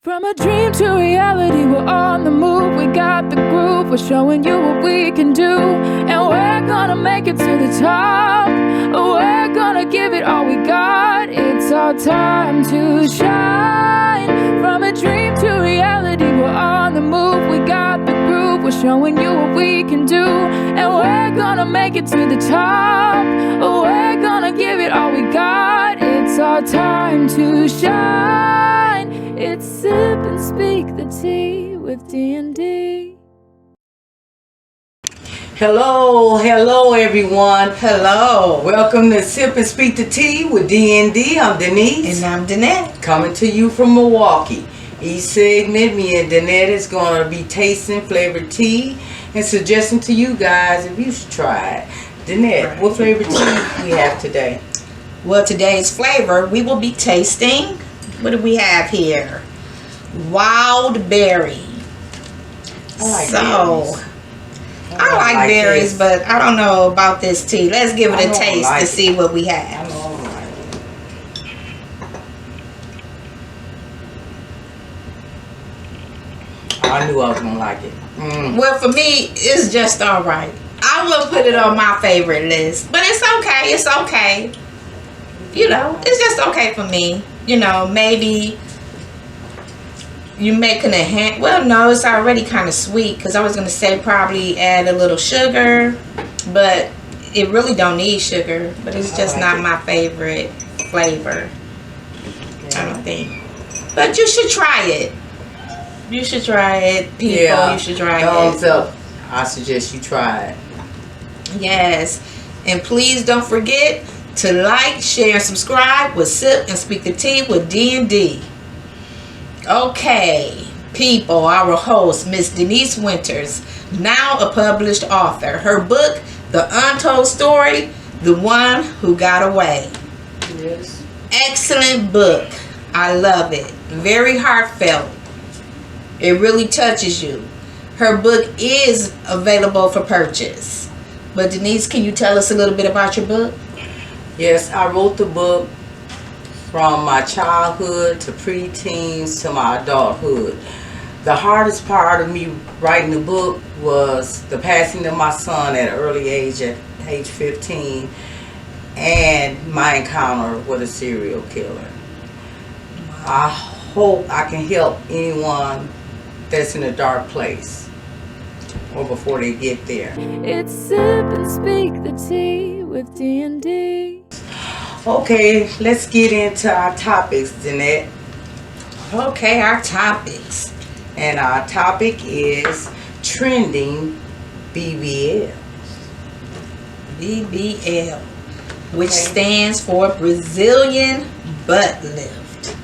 From a dream to reality, we're on the move. We got the groove, we're showing you what we can do. And we're gonna make it to the top. We're gonna give it all we got. It's our time to shine. From a dream to reality, we're on the move. We got the groove, we're showing you what we can do. And we're gonna make it to the top. We're gonna give it all we got. It's our time to shine. It's Sip and Speak the Tea with D&D. Hello everyone. Hello. Welcome to Sip and Speak the Tea with D&D. I'm Denise. And I'm Danette. Coming to you from Milwaukee. Each segment, me and Danette is going to be tasting flavored tea and suggesting to you guys if you should try it. Danette, what flavored tea we have today? Well, today's flavor, we will be tasting, what do we have here? Wild berry. I like berries. I like berries, but I don't know about this tea. Let's give it a taste to see what we have. I knew I was going to like it. Well, for me, it's just all right. I will put it on my favorite list, but it's okay. It's okay. You know, it's just okay for me. You know, maybe you making a well, no, it's already kind of sweet, because I was going to say probably add a little sugar, but it really don't need sugar, but it's just not my favorite flavor. I don't think. But you should try it. You should try it, people. Yeah, you should try it. Thumbs up. I suggest you try it. Yes. And please don't forget to like, share, and subscribe with Sip and Speak the Tea with D&D. Okay, people, our host, Miss Denise Winters, now a published author. Her book, The Untold Story, The One Who Got Away. Yes. Excellent book. I love it. Very heartfelt. It really touches you. Her book is available for purchase. But Denise, can you tell us a little bit about your book? Yes, I wrote the book from my childhood to preteens to my adulthood. The hardest part of me writing the book was the passing of my son at an early age, at age 15, and my encounter with a serial killer. I hope I can help anyone that's in a dark place, or before they get there. It's Sip and Speak the Tea with D&D. Okay, let's get into our topics, Danette. Okay, our topics. And our topic is trending BBL. BBL, which stands for Brazilian butt lift.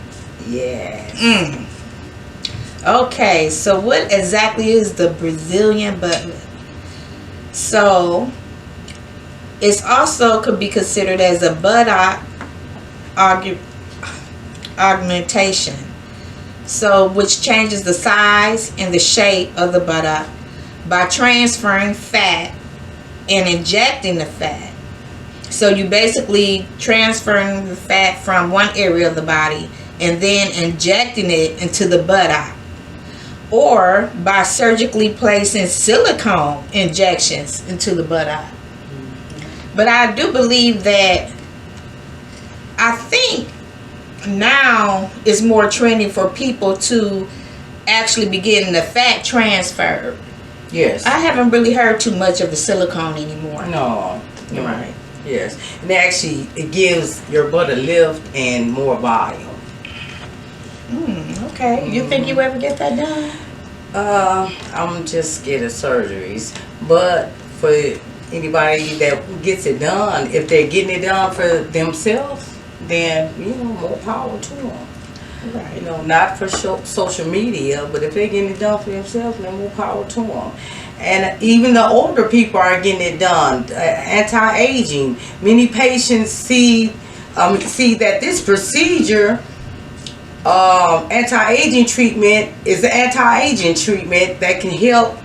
Yes. Okay, so what exactly is the Brazilian butt lift? So, it's also could be considered as a buttock augmentation. So, which changes the size and the shape of the buttock by transferring fat and injecting the fat. So, you basically transferring the fat from one area of the body and then injecting it into the buttock. Or by surgically placing silicone injections into the buttock. But I do believe that, I think now it's more trending for people to actually be getting the fat transferred. Yes. I haven't really heard too much of the silicone anymore. No. You're right. Yes. And actually, it gives your butt a lift and more volume. Okay. You think you ever get that done? I'm just scared of surgeries. But for anybody that gets it done, if they're getting it done for themselves, then, you know, more power to them. Right. You know, not for social media, but if they're getting it done for themselves, then more power to them. And even the older people are getting it done. Anti-aging. Many patients see that this procedure, anti-aging treatment, is the anti-aging treatment that can help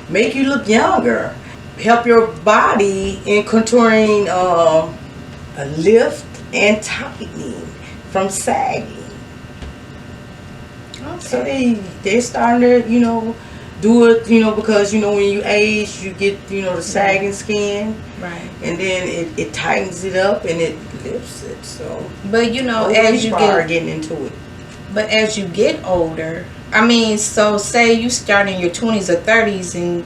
make you look younger, help your body in contouring, a lift and tightening from sagging. So they starting to, do it, because, when you age, you get, the sagging skin. Right. And then it tightens it up and it lifts it. So, but as you getting into it. But as you get older, I mean, so say you start in your 20s or 30s and,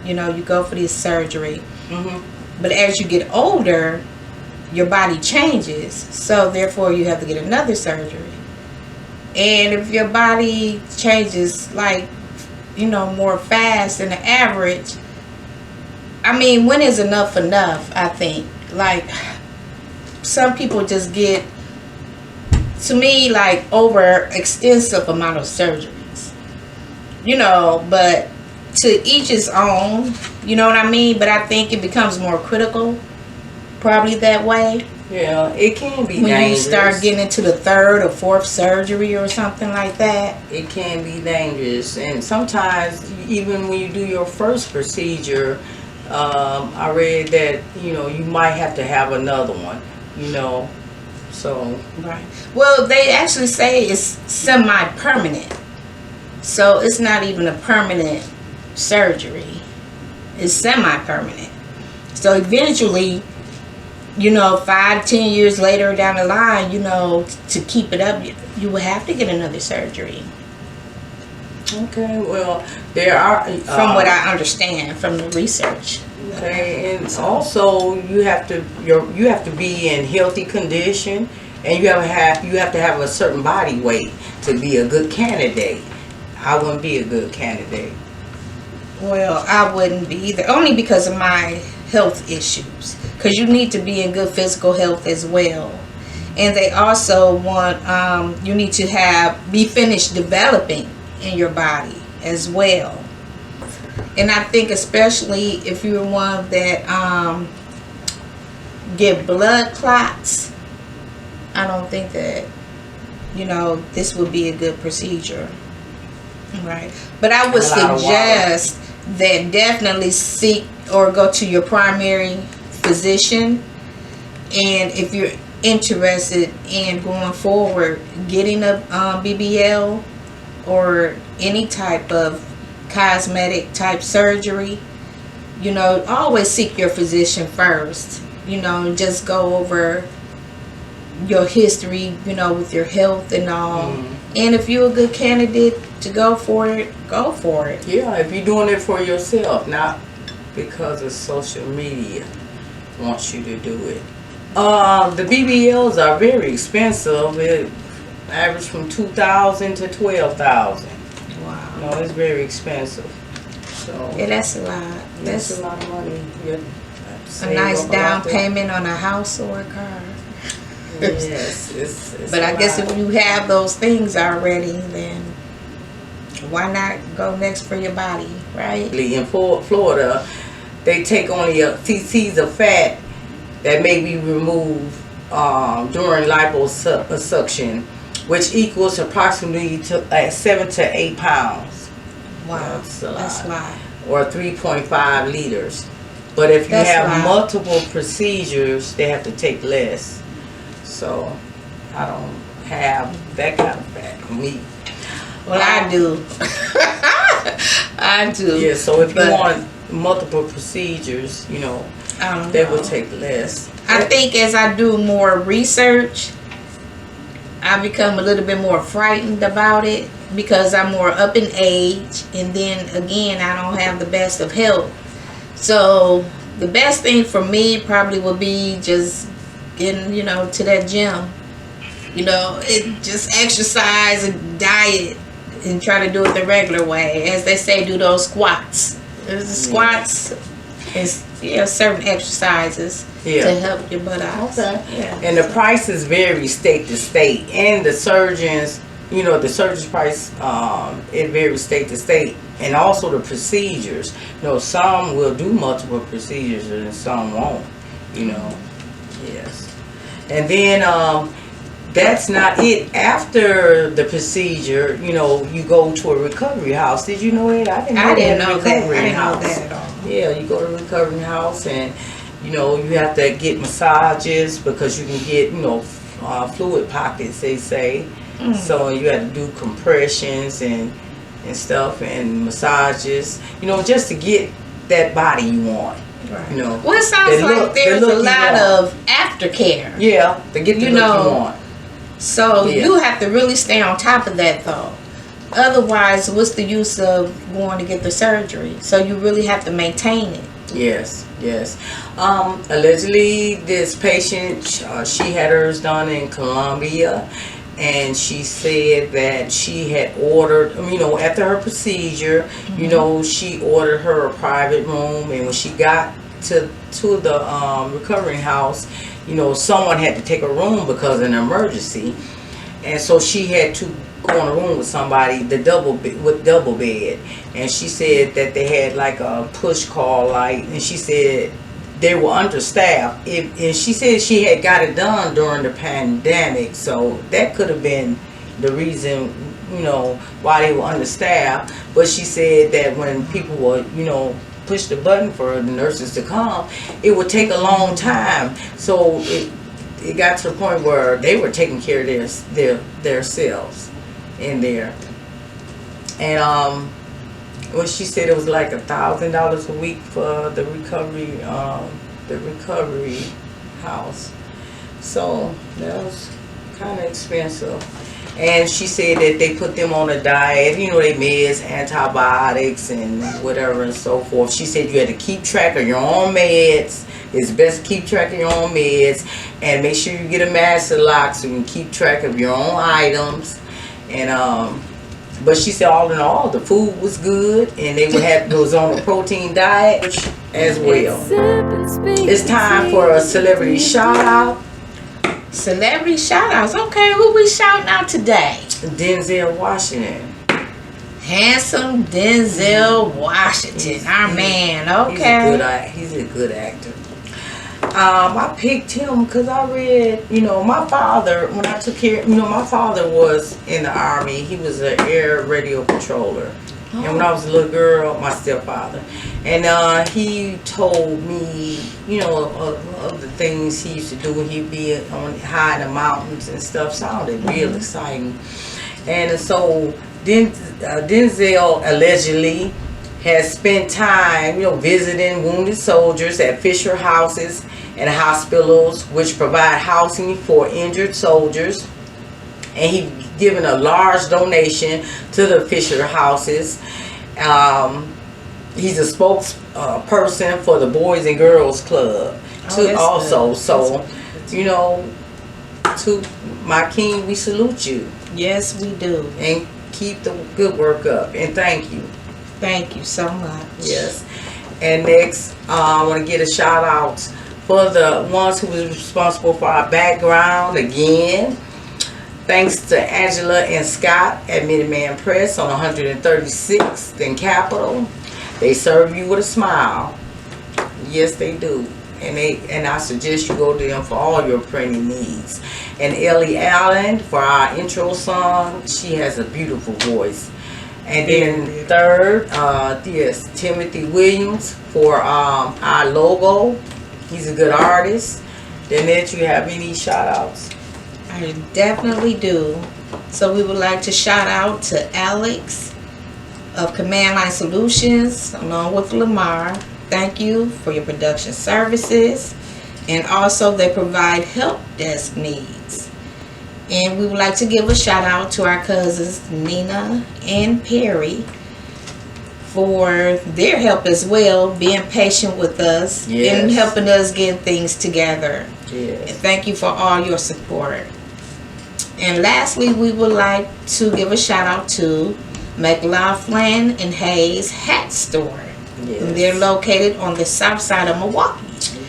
you go for this surgery. Mm-hmm. But as you get older, your body changes. So therefore, you have to get another surgery. And if your body changes, like, more fast than the average, I mean, when is enough, I think. Like, some people just get, to me, like, over extensive amount of surgeries. But to each his own, you know what I mean? But I think it becomes more critical, probably that way. Yeah, it can be when dangerous. You start getting into the third or fourth surgery or something like that. It can be dangerous. And sometimes, even when you do your first procedure, I read that, you might have to have another one, so. Right. Well, they actually say it's semi-permanent. So it's not even a permanent surgery. It's semi-permanent. So eventually, 5-10 years later down the line, to keep it up, you will have to get another surgery. Okay, well, there are... from what I understand from the research. Okay, and also you have to be in healthy condition, and you have to have a certain body weight to be a good candidate. I wouldn't be a good candidate. Well, I wouldn't be either, only because of my health issues. Because you need to be in good physical health as well. And they also want, you need to be finished developing in your body as well. And I think especially if you're one that get blood clots, I don't think that, this would be a good procedure. Right. But I would suggest that definitely seek or go to your primary physician. And if you're interested in going forward, getting a BBL or any type of cosmetic type surgery, always seek your physician first, and just go over your history, with your health and all. And if you're a good candidate to go for it, go for it. Yeah, if you're doing it for yourself, not because of social media wants you to do it. The BBLs are very expensive. It average from $2,000 to $12,000. Wow. It's very expensive. So yeah, that's a lot. That's a lot of money. A nice down payment on a house or a car. Yes, it's but I guess if you have those things already, then why not go next for your body, right? In Florida, they take only a cc's of fat that may be removed during liposuction, which equals approximately 7 to 8 pounds. Wow, that's a lot. Or 3.5 liters. But if you have multiple procedures, they have to take less. So I don't have that kind of fat. Me. Well, I do. I do. Yeah, so if you want multiple procedures, they will take less. I think as I do more research, I become a little bit more frightened about it because I'm more up in age, and then again, I don't have the best of health. So the best thing for me probably would be just getting, to that gym. Just exercise and diet and try to do it the regular way. As they say, do those squats. The squats is certain exercises to help your butt out. Okay. Yeah. And the prices vary state to state, and the surgeons, the surgeon's price, it varies state to state, and also the procedures. Some will do multiple procedures and some won't. Yes. And then that's not it. After the procedure, you go to a recovery house. Did you know that? I didn't know that. I didn't know that at all. Yeah, you go to a recovery house, and you have to get massages because you can get fluid pockets, they say. So you had to do compressions and stuff and massages, just to get that body you want. Right. You know. Well, it sounds like there's a lot of aftercare. Yeah, to get the look you want. So you have to really stay on top of that, though. Otherwise, what's the use of going to get the surgery? So you really have to maintain it. Yes. Allegedly, this patient, she had hers done in Colombia, and she said that she had ordered, after her procedure, she ordered her a private room, and when she got to the recovering house, someone had to take a room because of an emergency, and so she had to go in a room with somebody, double bed, and she said that they had like a push call light, and she said they were understaffed. And she said she had got it done during the pandemic, so that could have been the reason, why they were understaffed. But she said that when people were, push the button for the nurses to come, it would take a long time. So it got to the point where they were taking care of their selves in there. And when she said it was like $1,000 a week for the recovery house, so that was kind of expensive. And she said that they put them on a diet, they meds, antibiotics, and whatever and so forth. She said you had to keep track of your own meds. It's best to keep track of your own meds, and make sure you get a master lock so you can keep track of your own items. And but she said all in all, the food was good, and they was on a protein diet as well. It's time for a celebrity shout out. Celebrity shout outs. Okay, who we shouting out today? Denzel Washington. Handsome Denzel Washington, our man. Okay. He's a good actor. I picked him because I read, my father, when I took care, my father was in the Army. He was an air radio patroller. Oh. And when I was a little girl, my stepfather. And he told me, of the things he used to do when he'd be high in the mountains and stuff. Sounded real exciting. And so Denzel allegedly has spent time, visiting wounded soldiers at Fisher houses and hospitals, which provide housing for injured soldiers. And he given a large donation to the Fisher houses. He's a spokesperson for the Boys and Girls Club too. Also, so to my king, we salute you. Yes, we do. And keep the good work up. And thank you. Thank you so much. Yes. And next, I want to get a shout out for the ones who was responsible for our background again. Thanks to Angela and Scott at Minuteman Press on 136th and Capitol. They serve you with a smile. Yes, they do. And I suggest you go to them for all your printing needs. And Ellie Allen for our intro song. She has a beautiful voice. And then third, yes, Timothy Williams for our logo. He's a good artist. Danette, you have any shout outs? I definitely do. So we would like to shout out to Alex of Command Line Solutions along with Lamar. Thank you for your production services. And also they provide help desk needs. And we would like to give a shout out to our cousins Nina and Perry for their help as well, being patient with us and helping us get things together. Yes. And thank you for all your support. And lastly, we would like to give a shout out to McLaughlin and Hayes Hat Store. Yes. And they're located on the south side of Milwaukee.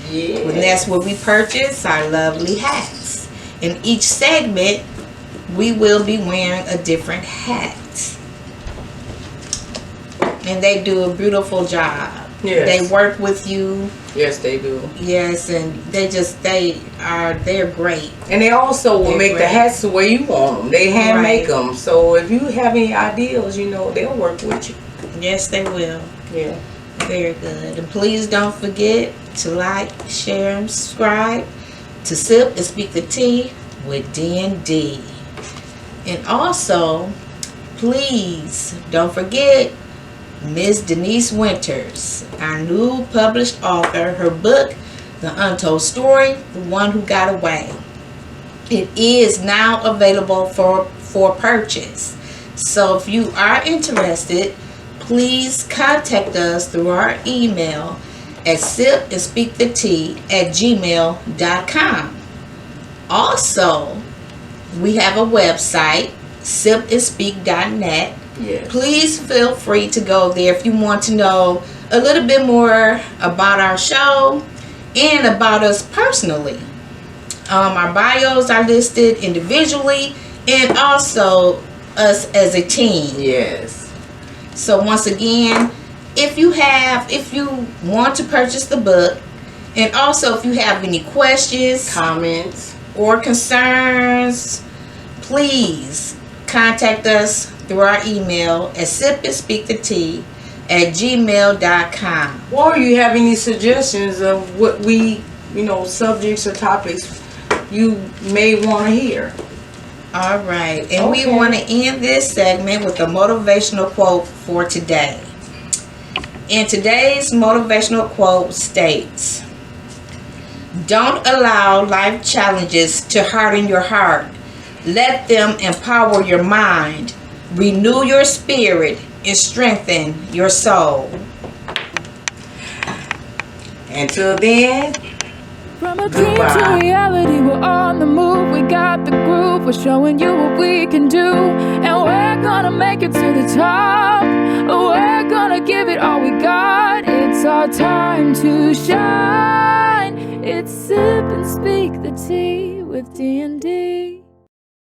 Yes. And that's where we purchase our lovely hats. In each segment, we will be wearing a different hat. And they do a beautiful job. Yes. They work with you. Yes, they do. Yes, and they're great. And they also will make the hats the way you want them. They hand make them. So if you have any ideas, they'll work with you. Yes, they will. Yeah. Very good. And please don't forget to like, share, and subscribe to Sip and Speak the Tea with D&D. And also, please don't forget Miss Denise Winters, our new published author. Her book, The Untold Story, The One Who Got Away. It is now available for purchase. So if you are interested, please contact us through our email at sipandspeakthetea@gmail.com. Also, we have a website, sipandspeak.net. Yes. Please feel free to go there if you want to know a little bit more about our show and about us personally. Our bios are listed individually and also us as a team. Yes. So once again, if you want to purchase the book, and also if you have any questions, Comments. or concerns, please contact us through our email at sipandspeakthetea@gmail.com. Or you have any suggestions of what we, subjects or topics you may want to hear. All right, and we Okay. want to end this segment with a motivational quote for today. And today's motivational quote states, "Don't allow life challenges to harden your heart. Let them empower your mind, renew your spirit, and strengthen your soul." Until then, From a dream to Goodbye. reality, we're on the move. We got the groove. We're showing you what we can do, and we're gonna make it to the top. We're gonna give it all we got. It's our time to shine. It's Sip and Speak the Tea with D&D.